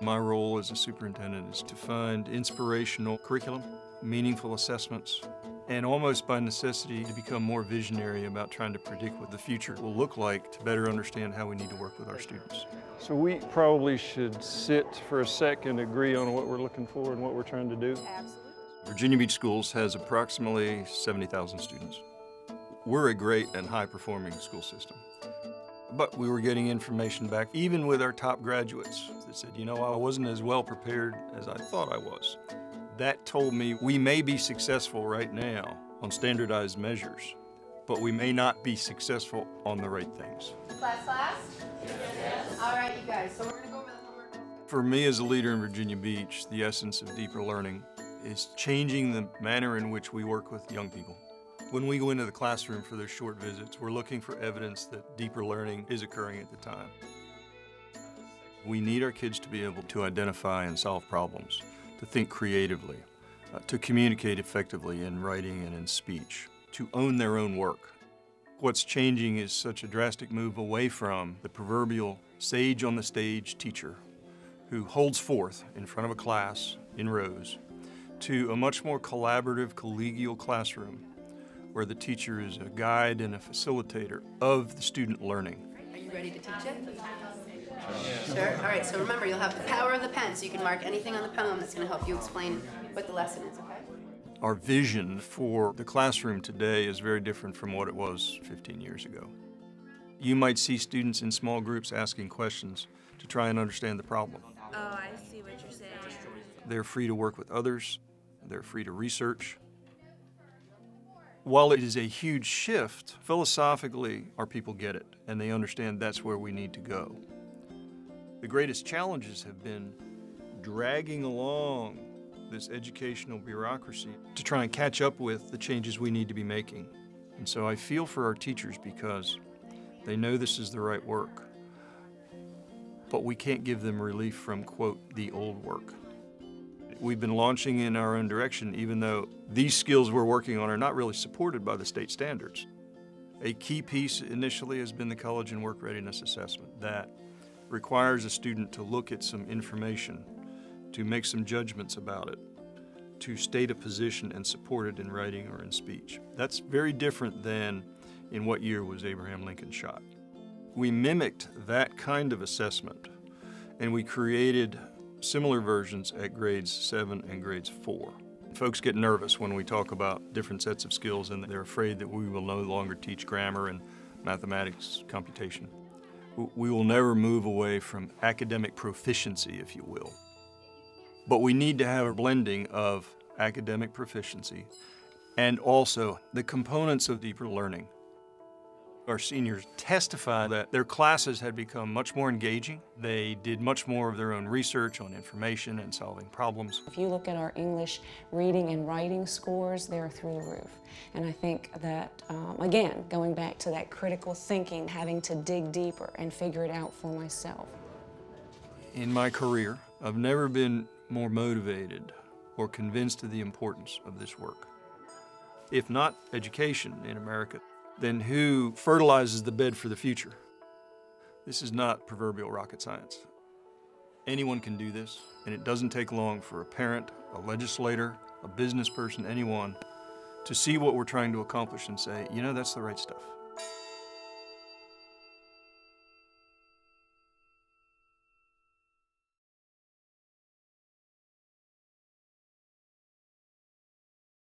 My role as a superintendent is to find inspirational curriculum, meaningful assessments, and almost by necessity to become more visionary about trying to predict what the future will look like to better understand how we need to work with our students. So we probably should sit for a second, agree on what we're looking for and what we're trying to do. Absolutely. Virginia Beach Schools has approximately 70,000 students. We're a great and high-performing school system. But we were getting information back, even with our top graduates, that said, you know, I wasn't as well prepared as I thought I was. That told me we may be successful right now on standardized measures, but we may not be successful on the right things. Class? Yes. All right, you guys, so we're gonna go over the homework. For me as a leader in Virginia Beach, the essence of deeper learning is changing the manner in which we work with young people. When we go into the classroom for those short visits, we're looking for evidence that deeper learning is occurring at the time. We need our kids to be able to identify and solve problems, to think creatively, to communicate effectively in writing and in speech, to own their own work. What's changing is such a drastic move away from the proverbial sage on the stage teacher who holds forth in front of a class in rows to a much more collaborative, collegial classroom where the teacher is a guide and a facilitator of the student learning. Are you ready to teach it? Sure. All right, so remember, you'll have the power of the pen, so you can mark anything on the poem that's going to help you explain what the lesson is, okay? Our vision for the classroom today is very different from what it was 15 years ago. You might see students in small groups asking questions to try and understand the problem. Oh, I see what you're saying. They're free to work with others. They're free to research. While it is a huge shift, philosophically, our people get it, and they understand that's where we need to go. The greatest challenges have been dragging along this educational bureaucracy to try and catch up with the changes we need to be making. And so I feel for our teachers because they know this is the right work, but we can't give them relief from, quote, the old work. We've been launching in our own direction, even though these skills we're working on are not really supported by the state standards. A key piece initially has been the College and Work Readiness Assessment that requires a student to look at some information, to make some judgments about it, to state a position and support it in writing or in speech. That's very different than in what year was Abraham Lincoln shot. We mimicked that kind of assessment, and we created similar versions at grades 7 and grades 4. Folks get nervous when we talk about different sets of skills, and they're afraid that we will no longer teach grammar and mathematics computation. We will never move away from academic proficiency, if you will. But we need to have a blending of academic proficiency and also the components of deeper learning. Our seniors testify that their classes had become much more engaging. They did much more of their own research on information and solving problems. If you look at our English reading and writing scores, they're through the roof. And I think that, again, going back to that critical thinking, having to dig deeper and figure it out for myself. In my career, I've never been more motivated or convinced of the importance of this work. If not education in America, then who fertilizes the bed for the future? This is not proverbial rocket science. Anyone can do this, and it doesn't take long for a parent, a legislator, a business person, anyone, to see what we're trying to accomplish and say, you know, that's the right stuff.